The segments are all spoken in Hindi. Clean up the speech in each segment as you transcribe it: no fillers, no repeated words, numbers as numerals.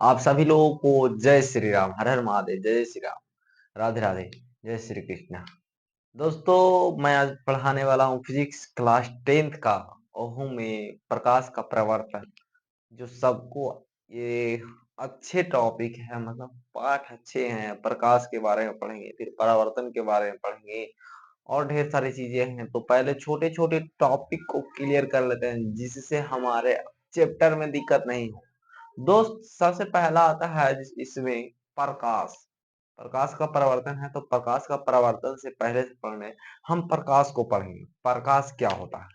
आप सभी लोगों को जय श्री राम, हर हर महादेव, जय श्री राम, राधे राधे, जय श्री कृष्ण। दोस्तों, मैं आज पढ़ाने वाला हूँ फिजिक्स क्लास 10th का, और हूँ में प्रकाश का प्रवर्तन, जो सबको ये अच्छे टॉपिक है, मतलब पाठ अच्छे हैं। प्रकाश के बारे में पढ़ेंगे, फिर परावर्तन के बारे में पढ़ेंगे, और ढेर सारी चीजें हैं। तो पहले छोटे छोटे टॉपिक को क्लियर कर लेते हैं, जिससे हमारे चैप्टर में दिक्कत नहीं हो। दोस्त, सबसे पहला आता है इसमें प्रकाश। प्रकाश का परावर्तन है, तो प्रकाश का परावर्तन से पहले से पढ़ने हम प्रकाश को पढ़ेंगे। प्रकाश क्या होता है,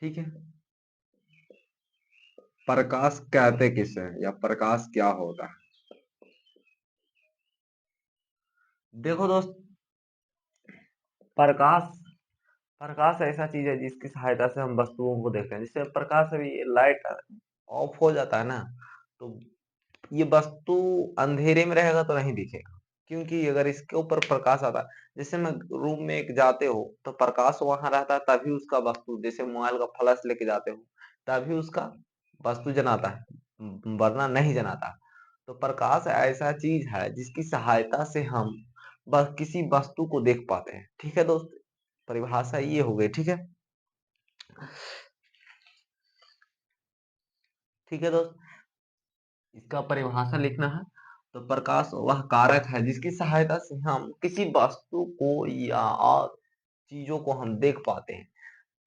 ठीक है। प्रकाश कहते किसे हैं, या प्रकाश क्या होता है। देखो दोस्त, प्रकाश प्रकाश ऐसा चीज है जिसकी सहायता से हम वस्तुओं को देखते हैं। जैसे प्रकाश, अभी लाइट ऑफ हो जाता है ना, तो ये वस्तु अंधेरे में रहेगा तो नहीं दिखेगा, क्योंकि अगर इसके ऊपर प्रकाश आता है, जैसे मैं रूम में एक जाते हो तो प्रकाश वहां रहता है, तभी उसका वस्तु, जैसे मोबाइल का फ्लैश लेके जाते हो तभी उसका वस्तु जनाता है, वरना नहीं जनाता। तो प्रकाश ऐसा चीज है जिसकी सहायता से हम बस किसी वस्तु को देख पाते हैं, ठीक है दोस्त। परिभाषा ये हो गई, ठीक है। ठीक है दोस्त, इसका परिभाषा लिखना है। तो प्रकाश वह कारक है जिसकी सहायता से हम किसी वस्तु को या और चीजों को हम देख पाते हैं।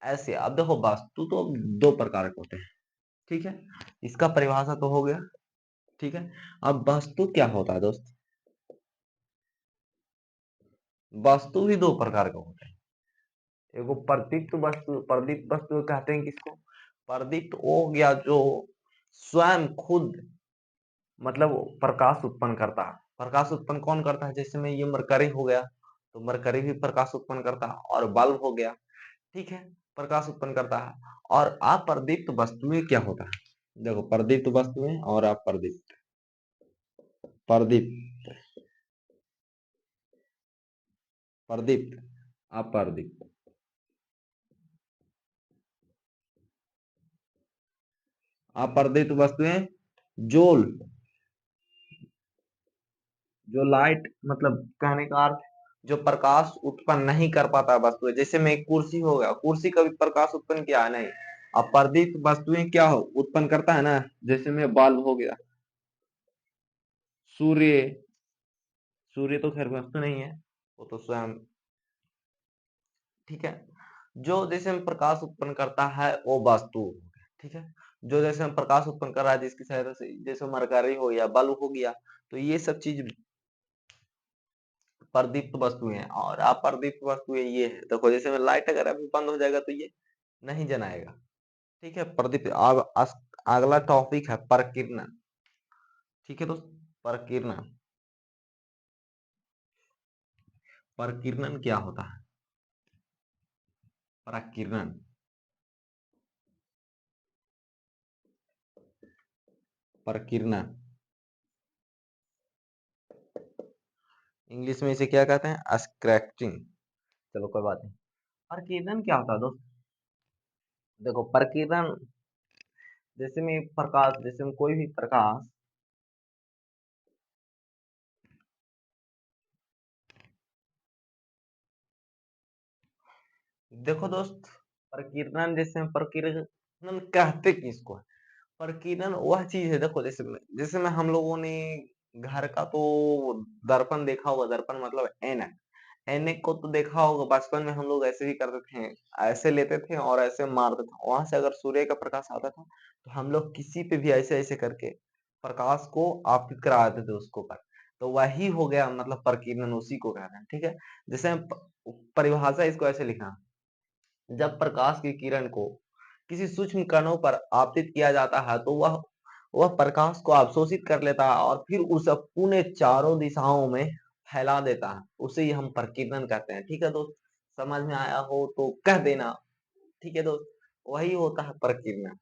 ऐसे अब देखो, वस्तु तो दो प्रकार के होते हैं, ठीक है। इसका परिभाषा तो हो गया, ठीक है। अब वस्तु क्या होता है दोस्त। वस्तु भी दो प्रकार के होते हैं। एगो प्रदीप्त वस्तु, प्रदीप्त वस्तु कहते हैं किसको। प्रदीप्त वो हो गया जो स्वयं खुद, मतलब वो प्रकाश उत्पन्न करता है। प्रकाश उत्पन्न कौन करता है, जैसे में ये मरकरी हो गया, तो मरकरी भी प्रकाश उत्पन्न करता है। और बल्ब हो गया, ठीक है, प्रकाश उत्पन्न करता है। और अप्रदीप्त वस्तुएं क्या होता है। देखो, प्रदीप्त वस्तुएं और अप्रदीप्त। प्रदीप्त, प्रदीप्त, अप्रदीप्त। अप्रदीप्त वस्तुएं, जो जो लाइट, मतलब कहने का अर्थ, जो प्रकाश उत्पन्न नहीं कर पाता वस्तु है। जैसे में एक कुर्सी हो गया, कुर्सी कभी प्रकाश उत्पन्न किया है नहीं। अब प्रदीप्त वस्तुएं क्या हो उत्पन्न करता है ना, जैसे में बल्ब हो गया, सूर्य। सूर्य तो खैर वस्तु नहीं है, वो तो स्वयं, ठीक है। जो जैसे में प्रकाश उत्पन्न करता है वो वस्तु हो गया, ठीक है। जो जैसे में प्रकाश उत्पन्न कर रहा है जिसकी सहायता से, जैसे मरकरी हो गया, बल्ब हो गया, तो ये सब चीज प्रदीप्त वस्तुएं हैं। और अप्रदीप्त वस्तुएं ये है, देखो जैसे में लाइट अगर अभी बंद हो जाएगा तो ये नहीं जनाएगा, ठीक है। प्रदीप्त। अब अगला टॉपिक है प्रकीर्णन, ठीक है दोस्त। प्रकीर्णन, प्रकीर्णन क्या होता है। प्रकीर्णन, प्रकीर्णन इंग्लिश में इसे क्या कहते हैं, स्क्रैचिंग। चलो कोई बात नहीं। प्रकीर्णन क्या होता है दोस्त। देखो, प्रकीर्णन जैसे में प्रकाश, जैसे में कोई भी प्रकाश, देखो दोस्त, प्रकीर्णन, जैसे में प्रकीर्णन कहते किसको है। प्रकीर्णन वह चीज है, देखो जैसे में हम लोगों ने घर का तो दर्पण देखा होगा। दर्पण मतलब ऐनक। ऐनक को तो देखा होगा, बचपन में हम लोग ऐसे ही करते थे, ऐसे लेते थे और ऐसे मारते थे। वहां से अगर सूर्य का प्रकाश आता था तो हम लोग किसी पे भी ऐसे ऐसे करके प्रकाश को आपतित करा देते थे उसको पर। तो वही हो गया, मतलब प्रकीर्णन उसी को कहते हैं, ठीक है। जैसे परिभाषा इसको ऐसे लिखा, जब प्रकाश की किरण को किसी सूक्ष्म कणों पर आपतित किया जाता है तो वह प्रकाश को अवशोषित कर लेता है और फिर उसे पुणे चारों दिशाओं में फैला देता है। उसे ही हम प्रकीर्णन कहते हैं, ठीक है दोस्त। समझ में आया हो तो कह देना, ठीक है दोस्त। वही होता है प्रकीर्णन।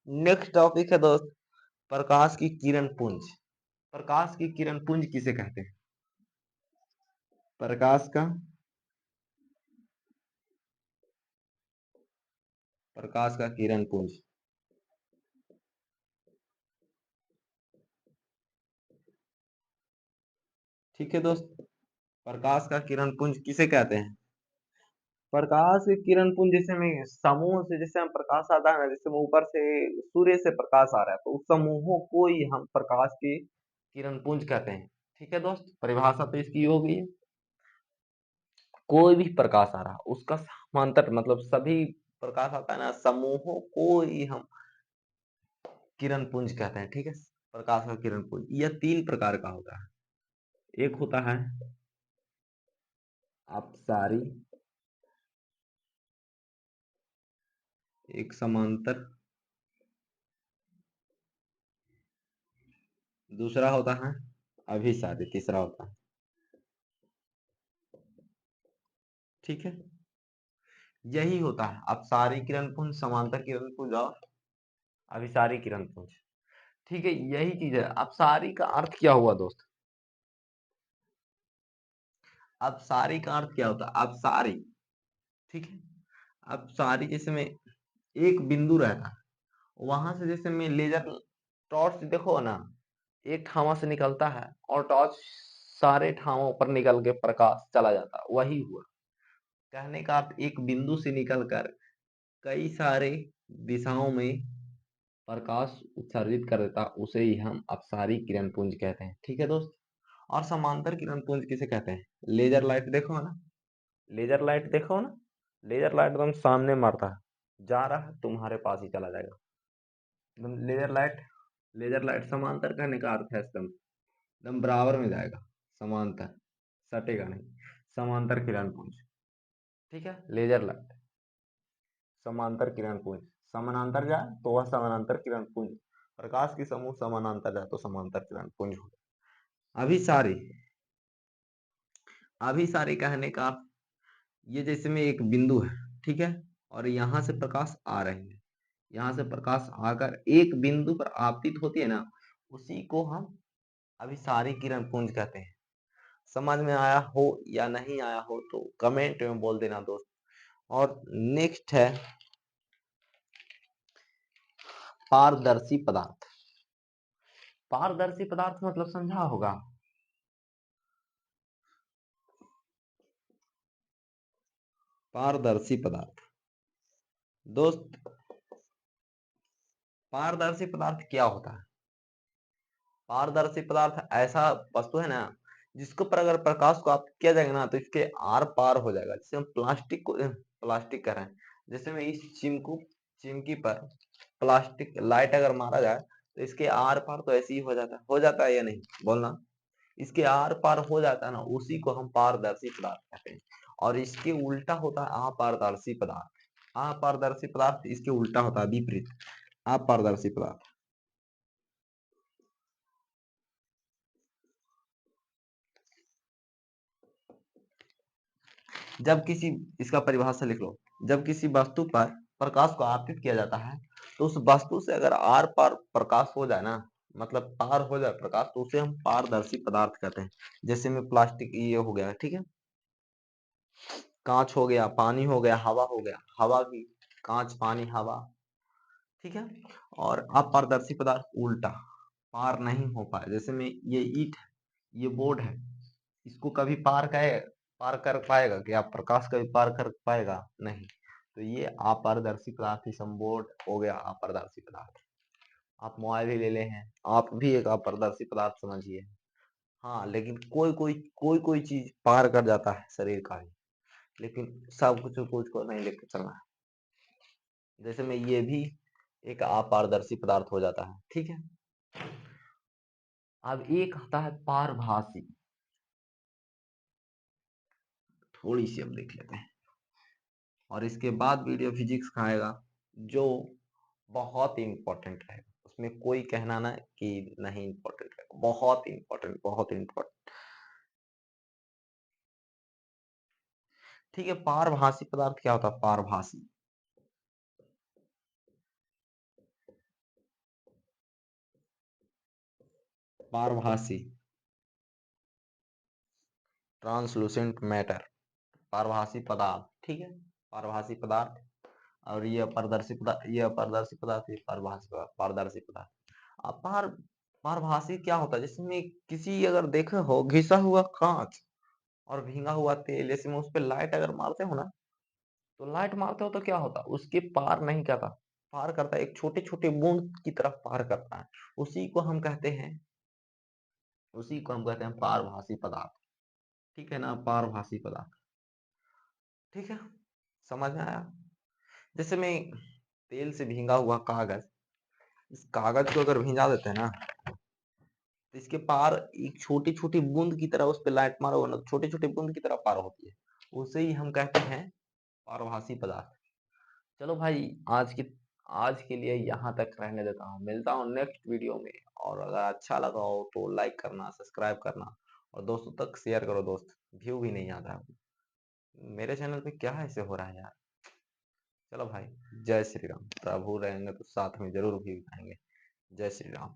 नेक्स्ट टॉपिक है दोस्त, प्रकाश की किरण पुंज। प्रकाश की किरण पुंज किसे कहते हैं। प्रकाश का, प्रकाश का किरण पुंज। ठीक है दोस्त, प्रकाश का किरण पुंज किसे कहते हैं? प्रकाश के किरण पुंज जैसे में समूह से जैसे हम प्रकाश आता है ना, जैसे में ऊपर से सूर्य से प्रकाश आ रहा है, तो उस समूहों को ही हम प्रकाश के किरण पुंज कहते हैं। ठीक है दोस्त, परिभाषा तो इसकी हो गई है। कोई भी प्रकाश आ रहा उसका समांतर मतलब सभी प्रकाश आता है ना, समूहों को ही हम किरण पुंज कहते हैं। ठीक है, प्रकाश का किरण पुंज यह 3 प्रकार का होता है। एक होता है अपसारी, एक समांतर, दूसरा होता है अभिसारी, तीसरा होता है। ठीक है, यही होता है अपसारी किरण पुंज, समांतर किरण पुंज और अभिसारी किरण पुंज। ठीक है, यही चीज है। अपसारी का अर्थ क्या हुआ दोस्त? अपसारी का अर्थ क्या होता है? अपसारी, ठीक है, अपसारी जैसे में एक बिंदु रहता है, वहां से जैसे में लेजर टॉर्च देखो ना, एक ठावा से निकलता है और टॉर्च सारे ठावों पर निकल के प्रकाश चला जाता है, वही हुआ। कहने का अर्थ एक बिंदु से निकलकर कई सारे दिशाओं में प्रकाश उत्सर्जित कर देता, उसे ही हम अपसारी किरण पुंज कहते हैं। ठीक है दोस्त, और समांतर किरण पुंज किसे कहते हैं? लेजर लाइट देखो ना, लेजर लाइट देखो ना, लेजर लाइट एकदम सामने मारता है, जा रहा है तुम्हारे पास ही चला जाएगा एकदम। लेजर लाइट, लेजर लाइट समांतर कहने का अर्थ है एकदम एकदम बराबर में जाएगा, समांतर, सटेगा नहीं, समांतर किरण पुंज। ठीक है, लेजर लाइट समांतर किरण पुंज, समानांतर जाए तो वह समानांतर किरण पुंज, प्रकाश की समूह समानांतर जाए तो समांतर किरण पुंज हो। अभी सारी, अभी सारी कहने का ये जैसे में एक बिंदु है, ठीक है, और यहाँ से प्रकाश आ रहे हैं, यहाँ से प्रकाश आकर एक बिंदु पर आपतित होती है ना, उसी को हम अभिसारी किरण पुंज कहते हैं। समझ में आया हो या नहीं आया हो तो कमेंट में बोल देना दोस्त। और नेक्स्ट है पारदर्शी पदार्थ। पारदर्शी पदार्थ मतलब समझा होगा। पारदर्शी पदार्थ दोस्त, पारदर्शी पदार्थ क्या होता है? पारदर्शी पदार्थ ऐसा वस्तु है ना, जिसके ऊपर अगर प्रकाश को आप किया जाएगा ना, तो इसके आर पार हो जाएगा। जैसे हम प्लास्टिक को प्लास्टिक कर रहे हैं, जैसे में इस चिमकी पर प्लास्टिक लाइट अगर मारा जाए तो इसके आर पार तो ऐसे ही हो जाता है या नहीं बोलना? इसके आर पार हो जाता है ना, उसी को हम पारदर्शी पदार्थ कहते हैं। और इसके उल्टा होता है अपारदर्शी पदार्थ। अपारदर्शी पदार्थ इसके उल्टा होता है, विपरीत, अपारदर्शी पदार्थ। जब किसी, इसका परिभाषा लिख लो, जब किसी वस्तु पर प्रकाश को आपतित किया जाता है, तो उस वस्तु से अगर आर पार प्रकाश हो जाए ना, मतलब पार हो जाए प्रकाश, तो उसे हम पारदर्शी पदार्थ कहते हैं। जैसे में प्लास्टिक ये हो गया, ठीक है, कांच हो गया, पानी हो गया, हवा हो गया, हवा की, कांच, पानी, हवा। ठीक है, और अपारदर्शी पदार्थ उल्टा, पार नहीं हो पाए। जैसे में ये ईंट है, ये बोर्ड है, इसको कभी पार कर पाएगा क्या? प्रकाश कभी पार कर पाएगा? नहीं। तो ये अपारदर्शी पदार्थ, बोर्ड हो गया अपारदर्शी पदार्थ। आप मोबाइल ही ले ले हैं, आप भी एक अपारदर्शी पदार्थ समझिए। हाँ, लेकिन कोई चीज पार कर जाता है शरीर का ही, लेकिन सब कुछ को नहीं लेकर चलना है। जैसे में ये भी एक अपारदर्शी पदार्थ हो जाता है। ठीक है, अब एक आता है पारभासी। थोड़ी सी अब देख लेते हैं, और इसके बाद वीडियो फिजिक्स का आएगा, जो बहुत इंपॉर्टेंट है। उसमें कोई कहना ना कि नहीं इंपॉर्टेंट है, बहुत इंपॉर्टेंट, बहुत इंपॉर्टेंट। ठीक है, पारभासी पदार्थ क्या होता है? पारभासी, पारभासी, ट्रांसलूसेंट मैटर, पारभासी पदार्थ। ठीक है, पारभासी पदार्थ, और ये अपारदर्शी पदार्थ, ये अपारदर्शी पदार्थ, ये पारभासी पदार्थ, पारदर्शी पदार्थ। अपार पारभासी क्या होता है? जैसे में किसी अगर देखे हो घिसा हुआ काँच और भींगा हुआ तेल, जैसे में उस पे लाइट अगर मारते हो ना, तो लाइट मारते हो तो क्या होता है? उसके पार नहीं करता, पार करता है, एक छोटे-छोटे बूँद की तरफ पार करता है। उसी को हम कहते हैं उसी को हम कहते हैं पारभासी पदार्थ। ठीक है ना? पारभासी पदार्थ। ठीक है? समझ में आया? जैसे में तेल से भींगा हुआ कागज़, इस कागज़ को अगर भिंजा देते हैं ना, तो इसके पार एक छोटी-छोटी बूँद की तरह उस पे लाइट मारोगे ना, छोटे-छोटे बूँद की तरह पार होती है। उसे ही हम कहते हैं पारभासी पदार्थ। चलो भाई, आज के लिए यहाँ तक रहने देता हूँ। मिलता हूँ नेक्स्ट वीडियो में, और अगर अच्छा लगा हो तो लाइक करना, सब्सक्राइब करना और दोस्तों तक शेयर करो दोस्त। व्यू भी नहीं आता है। मेरे चैनल पे क्या ऐसे हो रहा है यार? चलो भाई, जय श्री राम। प्रभु रहेंगे तो साथ में ज़रूर व्यू आएँगे। जय श्री राम।